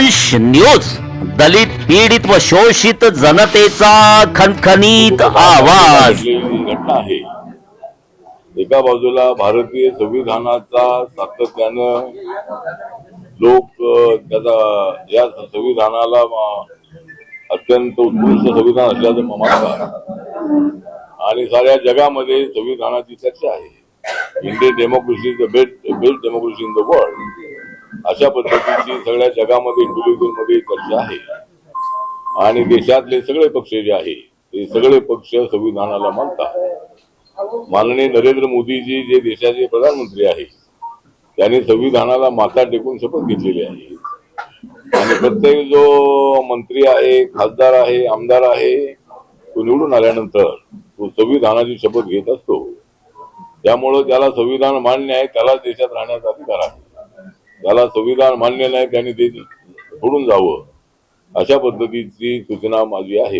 दंश न्यूज, दलित पीडित व शोषित जनतेचा खणखणीत आवाज। घटना आहे। एका बाजूला भारतीय संविधानाचा सातत्यानं लोक त्याचा या संविधानाला अत्यंत उत्कृष्ट संविधान असल्याचं मानतात आणि साऱ्या जगामध्ये संविधानाची चर्चा आहे। Indian democracy is the best democracy in the world, अशा पद्धतीची सगळ्या जगामध्ये इंडिव्हिज्युअल मध्ये चर्चा आहे। आणि देशातले सगळे पक्ष जे आहे ते सगळे पक्ष संविधानाला मानतात। माननीय नरेंद्र मोदीजी जे देशाचे प्रधानमंत्री आहे त्यांनी संविधानाला माथा टेकून शपथ घेतलेली आहे आणि प्रत्येक जो मंत्री आहे, खासदार आहे, आमदार आहे, तो निवडून आल्यानंतर तो संविधानाची शपथ घेत असतो। त्यामुळे ज्याला संविधान मान्य आहे त्याला देशात राहण्याचा अधिकार आहे, ज्याला संविधान मान्य नाही त्यांनी ते सोडून जावं, अशा पद्धतीची सूचना माझी आहे।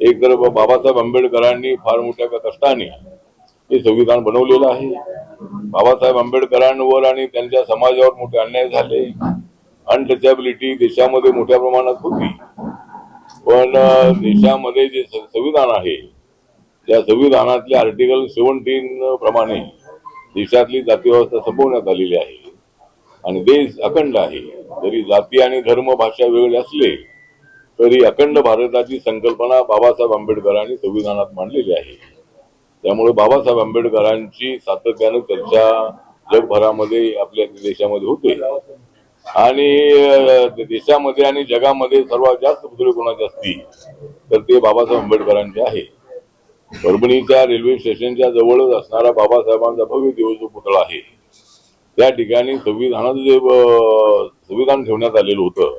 एक तर बाबासाहेब आंबेडकरांनी फार मोठ्या कष्टाने हे संविधान बनवलेलं आहे। बाबासाहेब आंबेडकरांवर आणि त्यांच्या समाजावर मोठे अन्याय झाले, अनटचॅबिलिटी देशामध्ये मोठ्या प्रमाणात होती, पण देशामध्ये जे संविधान आहे त्या संविधानातल्या आर्टिकल 17 प्रमाणे देशातली जातीव्यवस्था संपवण्यात आलेली आहे आणि देश अखंड आहे। जरी जाती आणि धर्म भाषा वेगळे असले तरी अखंड भारताची संकल्पना बाबासाहेब आंबेडकरांनी संविधानात मांडलेली आहे। त्यामुळे बाबासाहेब आंबेडकरांची सातत्यानं चर्चा जगभरामध्ये आपल्या देशामध्ये होते आणि देशामध्ये आणि जगामध्ये सर्वात जास्त पुतळे कोणाचे असतील तर ते बाबासाहेब आंबेडकरांचे आहे। परभणीच्या रेल्वे स्टेशनच्या जवळच असणारा बाबासाहेबांचा भव्य देवळचा पुतळा आहे। त्या ठिकाणी संविधानाचं जे संविधान ठेवण्यात आलेलं होतं,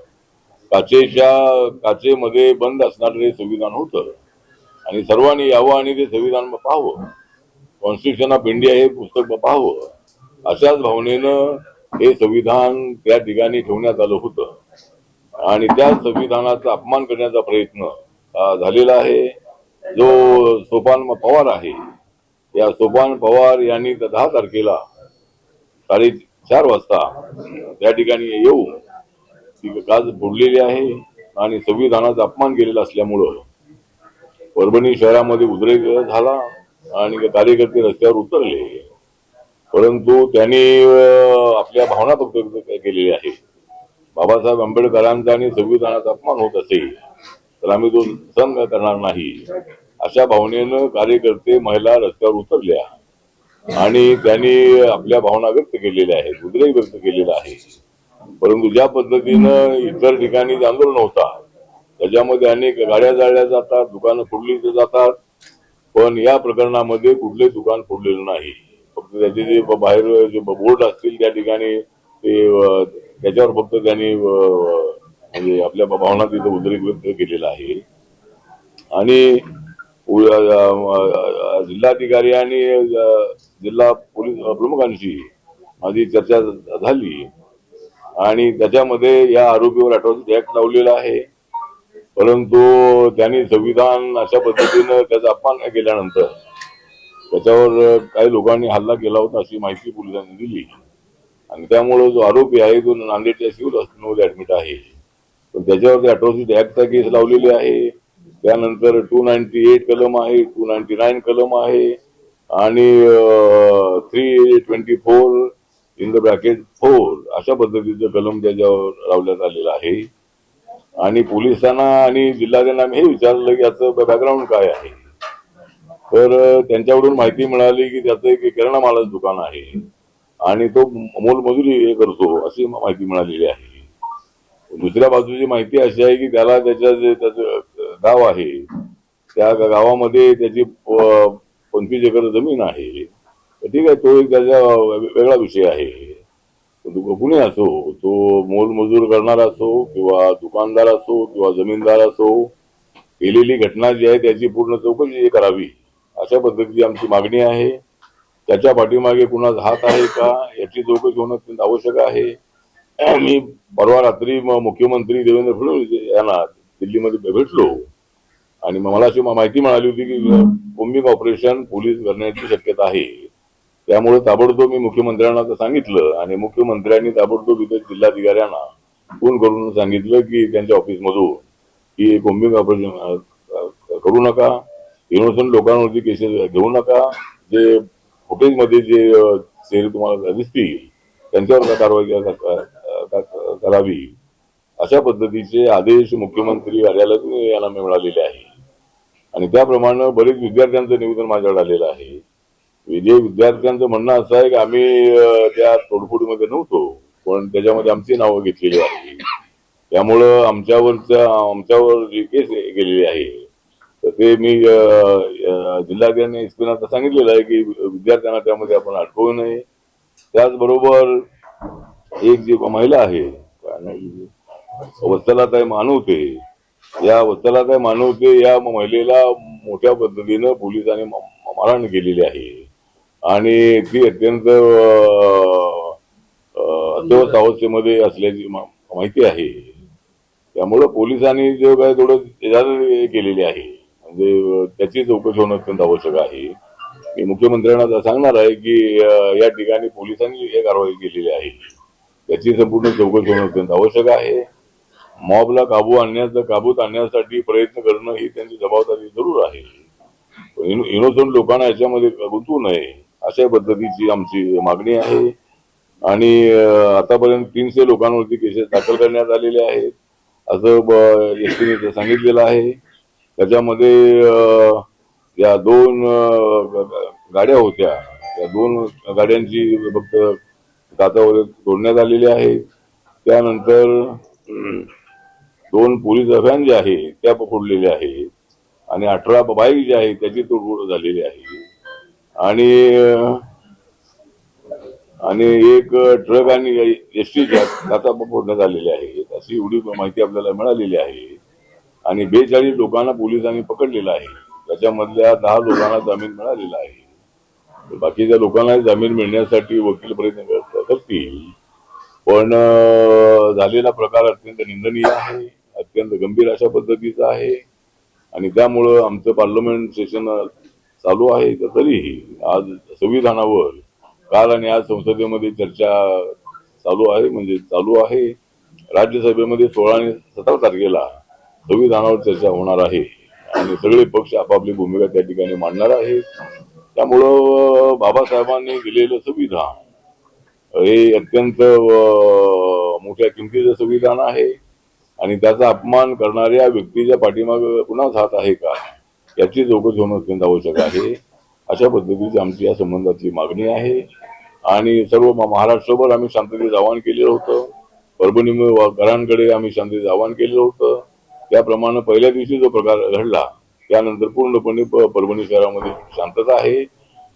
काचेमध्ये बंद असणारं हे संविधान होतं आणि सर्वांनी यावं आणि ते संविधान पाहावं, कॉन्स्टिट्यूशन ऑफ इंडिया हे पुस्तक पाहावं, अशाच भावनेनं हे संविधान त्या ठिकाणी ठेवण्यात आलं होतं आणि त्या संविधानाचा अपमान करण्याचा प्रयत्न झालेला आहे। जो सोपान पवार आहे, या सोपान पवार यांनी 10 तारखेला 4:30 वाजता त्या ठिकाणी येऊन ती गाज फोडलेली आहे आणि संविधानाचा अपमान केलेला असल्यामुळं परभणी शहरामध्ये उद्रेक झाला आणि कार्यकर्ते रस्त्यावर उतरले, परंतु त्यांनी आपल्या भावना व्यक्त केलेल्या आहे। बाबासाहेब आंबेडकरांचा आणि संविधानाचा अपमान होत असेल तर आम्ही तो सहन करणार नाही, अशा भावनेनं कार्यकर्ते, महिला रस्त्यावर उतरल्या आणि त्यांनी आपल्या भावना व्यक्त केलेल्या आहेत, उद्रेक व्यक्त केलेला आहे। परंतु ज्या पद्धतीनं इतर ठिकाणी आंदोलन होता त्याच्यामध्ये अनेक गाड्या जाळल्या जातात, दुकानं फोडली जातात, पण या प्रकरणामध्ये कुठले दुकान फोडलेलं नाही। फक्त त्याचे जे बाहेर जे बोर्ड असतील त्या ठिकाणी ते त्याच्यावर फक्त त्यांनी म्हणजे आपल्या भावना तिथे उद्रेक व्यक्त केलेला आहे आणि जिल्हाधिकारी आणि जिल्हा पोलीस प्रमुखांशी माझी चर्चा झाली आणि त्याच्यामध्ये या आरोपीवर अटॉर्सिटी ऍक्ट लावलेला आहे, परंतु त्यांनी संविधान अशा पद्धतीनं त्याचा अपमान केल्यानंतर त्याच्यावर काही लोकांनी हल्ला केला होता अशी माहिती पोलिसांनी दिली आणि त्यामुळे जो आरोपी आहे तो नांदेडच्या सिव्हिल हॉस्पिटलमध्ये ऍडमिट आहे, पण त्याच्यावरती अट्रॉसिटी ऍक्टचा केस लावलेली आहे। त्यानंतर 298 कलम आहे, 299 कलम आहे आणि 324 इन द ब्रॅकेट 4 अशा पद्धतीचं कलम त्याच्यावर लावण्यात आलेलं आहे आणि पोलिसांना आणि जिल्हाधिकाऱ्यांना हे विचारलं की याचं बॅकग्राऊंड काय आहे, तर त्यांच्याकडून माहिती मिळाली की त्याचं एक किराणा मालाचं दुकान आहे आणि तो मोलमजुरी करतो अशी माहिती मिळालेली आहे। दुसऱ्या बाजूची माहिती अशी आहे की त्याला त्याचं गाव आहे, त्या गावामध्ये त्याची 25 एकर जमीन आहे, ठीक आहे, तो एक त्याचा वेगळा विषय आहे। कुणी असो, तो मोलमजूर करणारा असो किंवा दुकानदार असो किंवा जमीनदार असो, केलेली घटना जी आहे त्याची पूर्ण चौकशी करावी अशा पद्धतीची आमची मागणी आहे। त्याच्या पाठीमागे कुणाचा हात आहे का याची चौकशी होणं अत्यंत आवश्यक आहे। मी परवा रात्री मुख्यमंत्री देवेंद्र फडणवीस यांना दिल्लीमध्ये भेटलो आणि मला अशी माहिती मिळाली होती की बॉम्बिंग ऑपरेशन पोलीस करण्याची शक्यता आहे, त्यामुळे ताबडतोब मी मुख्यमंत्र्यांना सांगितलं आणि मुख्यमंत्र्यांनी ताबडतोब इथे जिल्हाधिकाऱ्यांना फोन करून सांगितलं की त्यांच्या ऑफिसमधून की कोम्बिंग ऑपरेशन करू नका, इनोसंट लोकांवरती केसेस घेऊ नका, जे फुटेजमध्ये जे चेहरे तुम्हाला दिसतील त्यांच्यावर कारवाई करावी, अशा पद्धतीचे आदेश मुख्यमंत्री कार्यालयातून यांना मिळालेले आहे. आणि त्याप्रमाणे बरेच विद्यार्थ्यांचं निवेदन माझ्याकडे आलेलं आहे. जे विद्यार्थ्यांचं म्हणणं असं आहे की आम्ही त्या तोडफोडीमध्ये नव्हतो, पण त्याच्यामध्ये आमची नावं घेतलेली आहे. त्यामुळं आमच्यावर जी केस गेलेली आहे तर ते मी जिल्हाधिकारी एसपीना सांगितलेलं आहे की विद्यार्थ्यांना त्यामध्ये आपण अडकवू नये. त्याचबरोबर एक जी महिला आहे वत्सलाताई मानवते, या वत्सलाताई मानवते या महिलेला मोठ्या पद्धतीनं पोलिसांनी मारहाण केलेली आहे आणि ती अत्यंत अत्यवस्थ अवस्थेमध्ये असल्याची माहिती आहे. त्यामुळं पोलिसांनी जे काय थोडं केलेली आहे म्हणजे त्याची चौकशी होणं अत्यंत आवश्यक आहे. मी मुख्यमंत्र्यांना सांगणार आहे की या ठिकाणी पोलिसांनी हे कारवाई केलेली आहे त्याची संपूर्ण चौकशी होणं अत्यंत आवश्यक आहे. मॉबला काबूत आणण्यासाठी प्रयत्न करणं ही त्यांची जबाबदारी जरूर आहे. इनोसंट लोकांना याच्यामध्ये गुंतवू नये अशा पद्धतीची आमची मागणी आहे. आणि आतापर्यंत 300 लोकांवरती केसेस दाखल करण्यात आलेले आहेत असं एसपीने सांगितलेलं आहे. त्याच्यामध्ये या 2 गाड्या होत्या, त्या 2 गाड्यांची फक्त दातावर तोडण्यात आलेली आहे. त्यानंतर 2 पोलीस व्हॅन जे आहे त्या पकडलेल्या आहेत आणि 18 बाईक जे आहे त्याची तोडफोड झालेली आहे आणि एक ट्रक आणि एसटीच्या दाता पकडण्यात आलेले आहेत अशी एवढी माहिती आपल्याला मिळालेली आहे. आणि 42 लोकांना पोलिसांनी पकडलेलं आहे. त्याच्यामधल्या 10 लोकांना जामीन मिळालेला आहे. बाकीच्या लोकांना जामीन मिळण्यासाठी वकील प्रयत्न करतील. पण झालेला प्रकार अत्यंत निंदनीय आहे, अत्यंत गंभीर अशा पद्धतीचा आहे. आणि त्यामुळं आमचं पार्लमेंट सेशन चालू आहे तरीही आज संविधानावर काल आणि आज संसदेमध्ये चर्चा चालू आहे. राज्यसभेमध्ये 16 आणि 17 तारखेला संविधानावर चर्चा होणार आहे आणि सगळे पक्ष आपापली भूमिका त्या ठिकाणी मांडणार आहेत. त्यामुळं बाबासाहेबांनी दिलेलं संविधान हे अत्यंत मोठ्या किमतीचं संविधान आहे आणि त्याचा अपमान करणाऱ्या व्यक्तीच्या पाठीमागे कुणाच हात आहे का याची चौकशी होणं अत्यंत आवश्यक आहे. अशा पद्धतीची आमची या संबंधातली मागणी आहे. आणि सर्व महाराष्ट्रभर आम्ही शांततेचं आवाहन केलेलं होतं. परभणीकरांकडे आम्ही शांततेचं आवाहन केलेलं होतं. त्याप्रमाणे पहिल्या दिवशी जो प्रकार घडला त्यानंतर पूर्णपणे परभणी शहरामध्ये शांतता आहे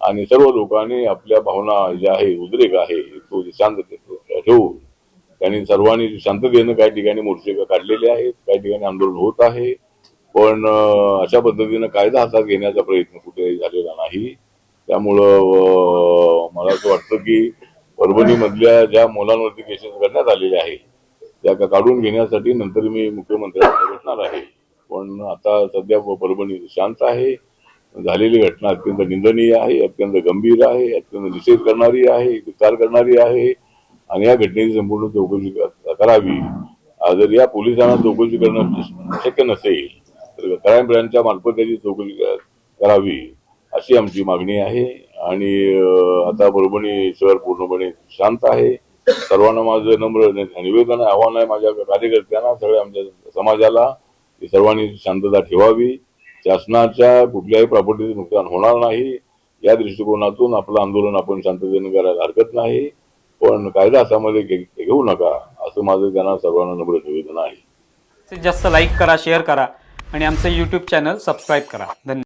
आणि सर्व लोकांनी आपल्या भावना ज्या आहे उद्रेक आहे तो शांत ठेवून त्यांनी सर्वांनी शांततेनं काही ठिकाणी मोर्चे काढलेले आहेत, काही ठिकाणी आंदोलन होत आहे. पण अशा पद्धतीनं कायदा हातात घेण्याचा प्रयत्न कुठेही झालेला नाही. त्यामुळं मला असं वाटतं की परभणीमधल्या ज्या मुलांवरती केसेस करण्यात आलेल्या आहेत त्या काढून घेण्यासाठी नंतर मी मुख्यमंत्र्यांना भेटणार आहे. पण आता सध्या परभणी शांत आहे. झालेली घटना अत्यंत निंदनीय आहे, अत्यंत गंभीर आहे, अत्यंत निषेध करणारी आहे, विचार करणारी आहे आणि या घटनेची संपूर्ण चौकशी करावी. जर या पोलिसांना चौकशी करणं शक्य नसेल तर क्राईम ब्रँचच्या मार्फत त्याची चौकशी करावी अशी आमची मागणी आहे. आणि आता परभणी शहर पूर्णपणे शांत आहे. सर्वांना माझं नम्र निवेदन आव्हान आहे माझ्या कार्यकर्त्यांना, सगळ्या आमच्या समाजाला की सर्वांनी शांतता ठेवावी. शासनाच्या कुठल्याही प्रॉपर्टीचं नुकसान होणार नाही या दृष्टिकोनातून आपलं आंदोलन आपण शांततेने करायला हरकत नाही. पण कायदा हातामध्ये घेऊ नका असं माझं त्यांना सर्वांना नम्र निवेदन आहे. जास्त लाईक करा, शेअर करा आणि आमचं YouTube चॅनल सबस्क्राईब करा. धन्यवाद.